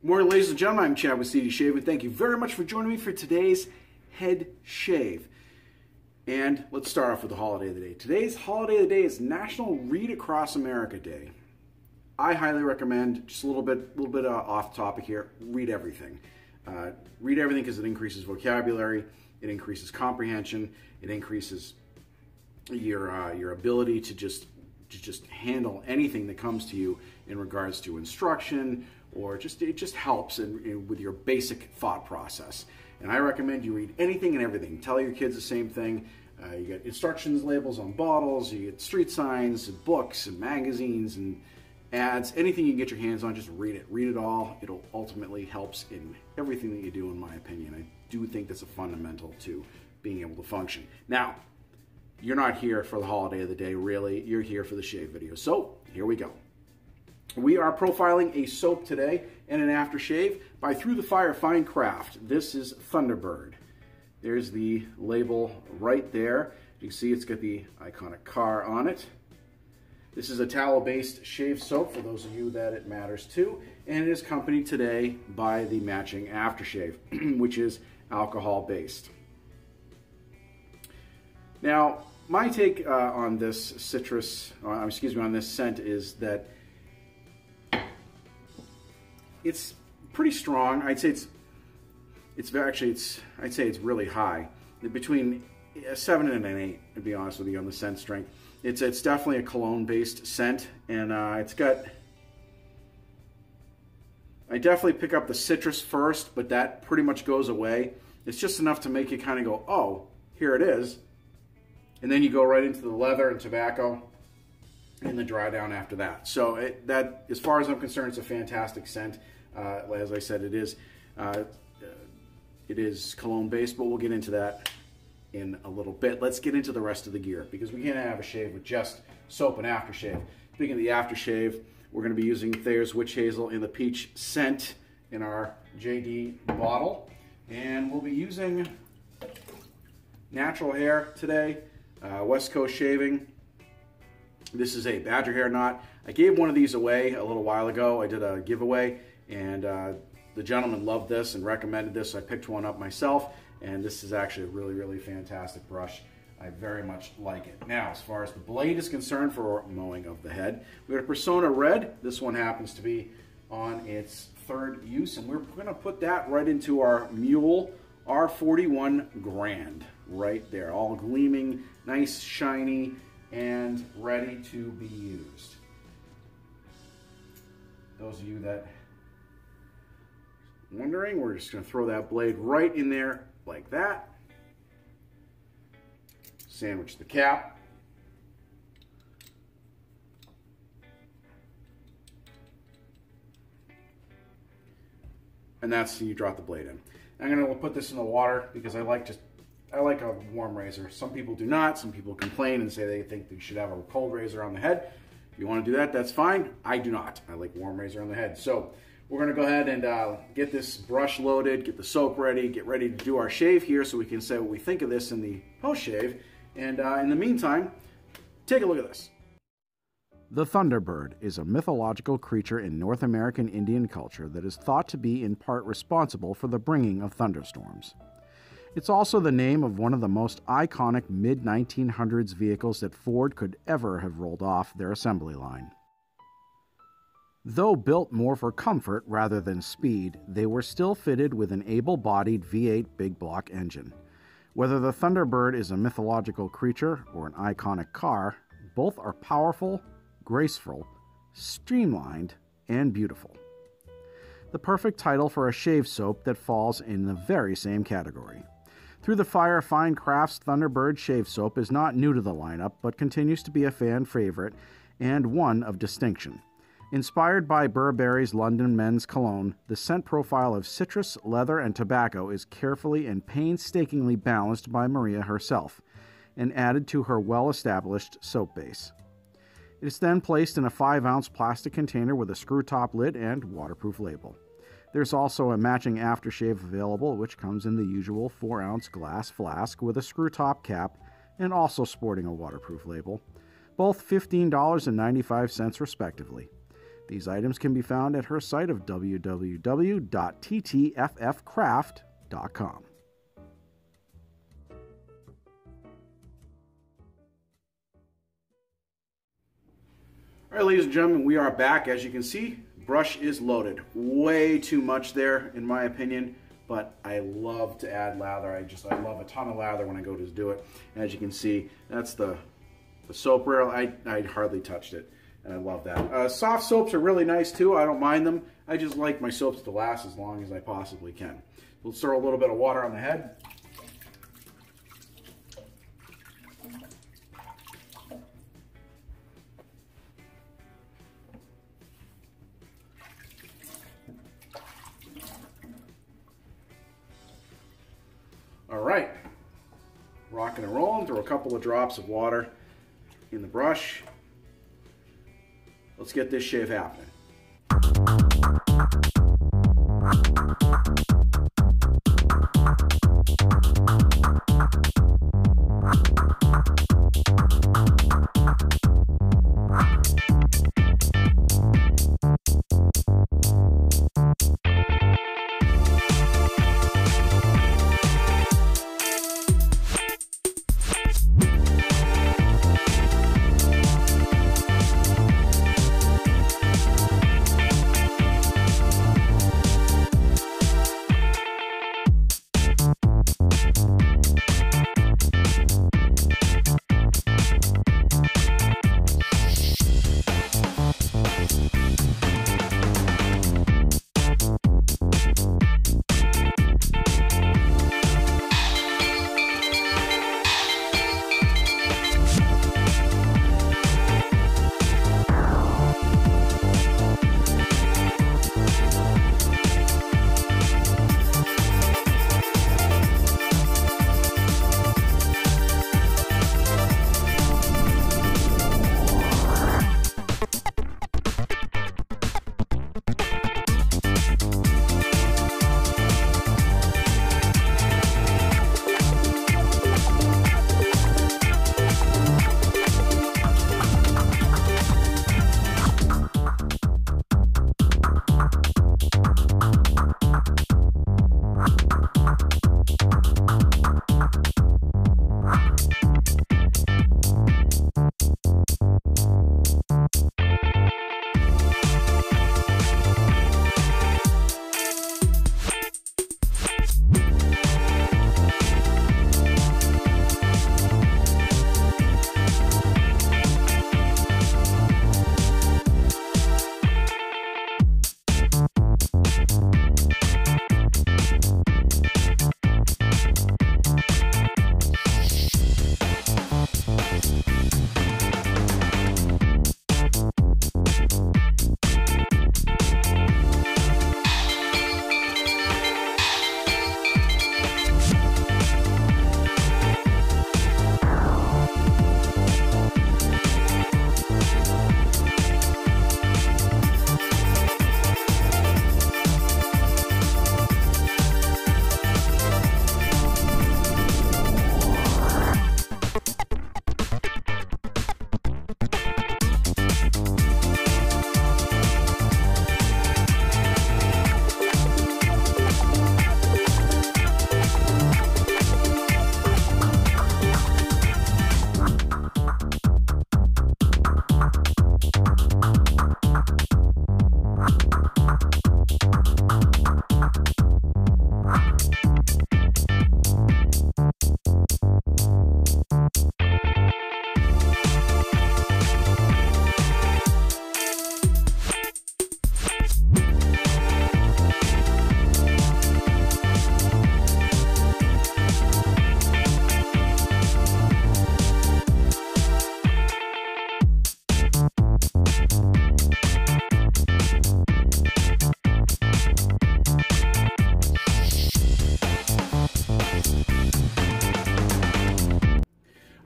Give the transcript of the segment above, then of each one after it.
Good morning, ladies and gentlemen. I'm Chad with CD Shave, and thank you very much for joining me for today's head shave. And let's start off with the holiday of the day. Today's holiday of the day is National Read Across America Day. I highly recommend, just a little bit off topic here, read everything. Read everything because it increases vocabulary, it increases comprehension, it increases your ability to just handle anything that comes to you in regards to instruction, or it just helps with your basic thought process. And I recommend you read anything and everything. Tell your kids the same thing. You get instructions labels on bottles, you get street signs, and books, and magazines, and ads. Anything you can get your hands on, just read it. Read it all. It'll ultimately helps in everything that you do, in my opinion. I do think that's a fundamental to being able to function. Now, you're not here for the holiday of the day, really. You're here for the shave video. So, here we go. We are profiling a soap today and an aftershave by Through the Fire Fine Craft. This is Thunderbird. There's the label right there. You can see it's got the iconic car on it. This is a tallow-based shave soap for those of you that it matters to, and it is accompanied today by the matching aftershave, which is alcohol-based. Now, my take on this on this scent is that it's pretty strong. I'd say it's really high, between a 7 and an 8, to be honest with you, on the scent strength. It's definitely a cologne-based scent, and I definitely pick up the citrus first, but that pretty much goes away. It's just enough to make you kind of go, oh, here it is. And then you go right into the leather and tobacco and the dry down after that. So as far as I'm concerned, it's a fantastic scent. As I said, it is cologne-based, but we'll get into that in a little bit. Let's get into the rest of the gear, because we can't have a shave with just soap and aftershave. Speaking of the aftershave, we're going to be using Thayer's Witch Hazel in the peach scent in our JD bottle, and we'll be using natural hair today. West Coast Shaving. This is a badger hair knot. I gave one of these away a little while ago. I did a giveaway, and the gentleman loved this and recommended this, so I picked one up myself, and this is actually a really, really fantastic brush. I very much like it. Now, as far as the blade is concerned for mowing of the head, we have a Persona Red. This one happens to be on its third use, and we're going to put that right into our Mule R41 Grand right there, all gleaming, nice, shiny, and ready to be used. Those of you that are wondering, we're just going to throw that blade right in there like that. Sandwich the cap. And that's, you drop the blade in. I'm going to put this in the water because I like a warm razor. Some people do not. Some people complain and say they think they should have a cold razor on the head. If you want to do that, that's fine. I do not. I like warm razor on the head. So we're going to go ahead and get this brush loaded, get the soap ready, get ready to do our shave here so we can say what we think of this in the post-shave. And in the meantime, take a look at this. The Thunderbird is a mythological creature in North American Indian culture that is thought to be in part responsible for the bringing of thunderstorms. It's also the name of one of the most iconic mid-1900s vehicles that Ford could ever have rolled off their assembly line. Though built more for comfort rather than speed, they were still fitted with an able-bodied V8 big block engine. Whether the Thunderbird is a mythological creature or an iconic car, both are powerful, graceful, streamlined, and beautiful. The perfect title for a shave soap that falls in the very same category. Through the Fire Fine Crafts Thunderbird Shave Soap is not new to the lineup, but continues to be a fan favorite and one of distinction. Inspired by Burberry's London Men's Cologne, the scent profile of citrus, leather, and tobacco is carefully and painstakingly balanced by Maria herself, and added to her well-established soap base. It is then placed in a 5-ounce plastic container with a screw-top lid and waterproof label. There's also a matching aftershave available, which comes in the usual 4-ounce glass flask with a screw-top cap and also sporting a waterproof label, both $15.95 respectively. These items can be found at her site of www.ttffcraft.com. All right, ladies and gentlemen, we are back. As you can see, brush is loaded. Way too much there, in my opinion, but I love to add lather. I love a ton of lather when I go to do it. As you can see, that's the soap rail. I hardly touched it, and I love that. Soft soaps are really nice too. I don't mind them. I just like my soaps to last as long as I possibly can. We'll throw a little bit of water on the head. All right, rocking and rolling. Throw a couple of drops of water in the brush. Let's get this shave happening.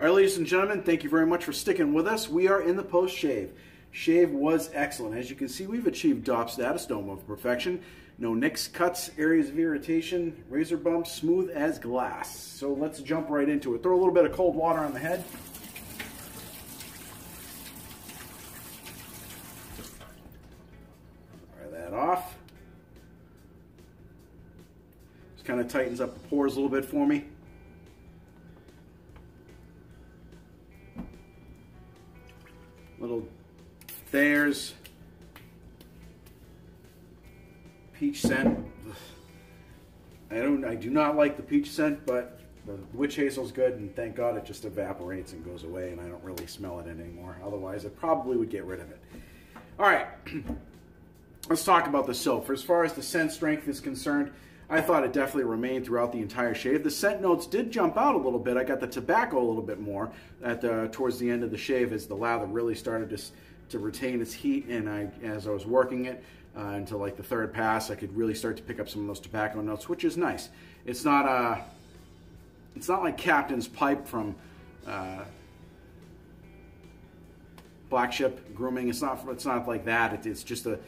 All right, ladies and gentlemen, thank you very much for sticking with us. We are in the post-shave. Shave was excellent. As you can see, we've achieved DOP status, dome of perfection. No nicks, cuts, areas of irritation, razor bumps, smooth as glass. So let's jump right into it. Throw a little bit of cold water on the head. tightens up the pores a little bit for me. Little Thayer's peach scent. I do not like the peach scent, but the witch hazel's good, and thank God it just evaporates and goes away, and I don't really smell it anymore. Otherwise, I probably would get rid of it. All right, let's talk about the soap. As far as the scent strength is concerned, I thought it definitely remained throughout the entire shave. The scent notes did jump out a little bit. I got the tobacco a little bit more towards the end of the shave as the lather really started to retain its heat, and as I was working it until like the third pass, I could really start to pick up some of those tobacco notes, which is nice. It's not like Captain's Pipe from Black Ship Grooming. It's not like that. It's just a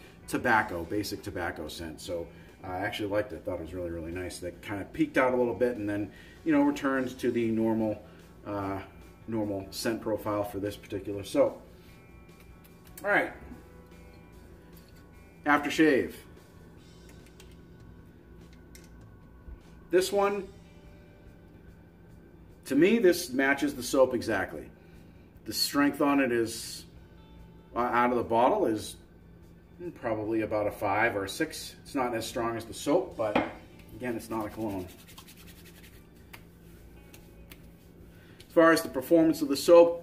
basic tobacco scent. So I actually liked it. Thought it was really, really nice. That kind of peaked out a little bit and then, returned to the normal scent profile for this particular soap. All right. Aftershave. This one, to me, this matches the soap exactly. The strength on it is, out of the bottle, is probably about a 5 or a 6. It's not as strong as the soap, but again, it's not a cologne. As far as the performance of the soap,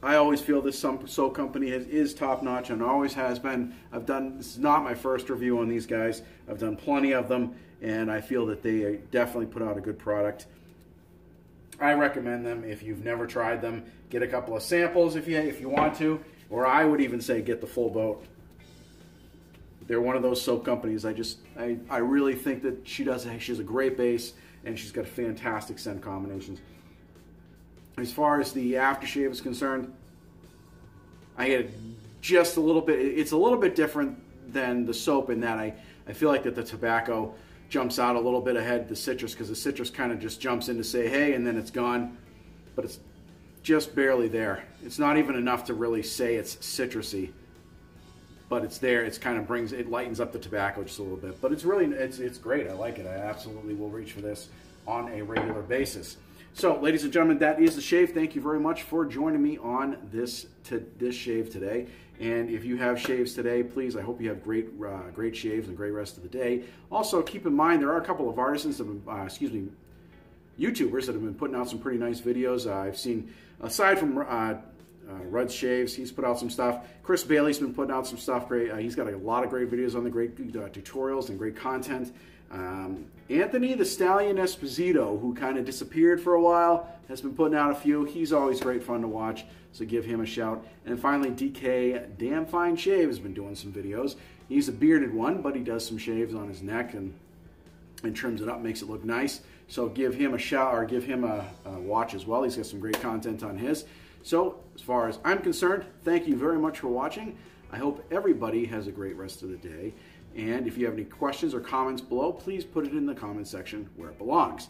I always feel this soap company is top-notch and always has been. This is not my first review on these guys. I've done plenty of them, and I feel that they definitely put out a good product. I recommend them. If you've never tried them, get a couple of samples if you want to, or I would even say get the full boat. They're one of those soap companies. I really think that she has a great base, and she's got fantastic scent combinations. As far as the aftershave is concerned, I get just a little bit. It's a little bit different than the soap in that I feel like that the tobacco jumps out a little bit ahead of the citrus, because the citrus kind of just jumps in to say hey, and then it's gone, but it's just barely there. It's not even enough to really say it's citrusy, but it's there. It's kind of it lightens up the tobacco just a little bit, but it's great. I like it. I absolutely will reach for this on a regular basis. So, ladies and gentlemen, that is the shave. Thank you very much for joining me on this shave today. And if you have shaves today, please, I hope you have great shaves and great rest of the day. Also, keep in mind, there are a couple of artisans that have been, YouTubers that have been putting out some pretty nice videos. I've seen, aside from Rudd's Shaves, he's put out some stuff. Chris Bailey's been putting out some stuff great. He's got a lot of great videos on the great tutorials and great content. Anthony the Stallion Esposito, who kind of disappeared for a while, has been putting out a few. He's always great fun to watch, so give him a shout. And finally, DK Damn Fine Shave has been doing some videos. He's a bearded one, but he does some shaves on his neck and trims it up, makes it look nice. So give him a shout, or give him a watch as well. He's got some great content on his. So as far as I'm concerned, thank you very much for watching. I hope everybody has a great rest of the day. And if you have any questions or comments below, please put it in the comment section where it belongs.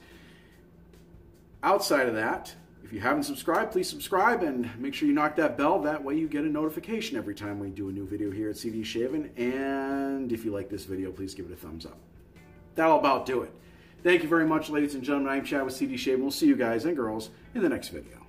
Outside of that, if you haven't subscribed, please subscribe and make sure you knock that bell. That way you get a notification every time we do a new video here at CD Shavin'. And if you like this video, please give it a thumbs up. That'll about do it. Thank you very much, ladies and gentlemen. I'm Chad with CD Shavin'. We'll see you guys and girls in the next video.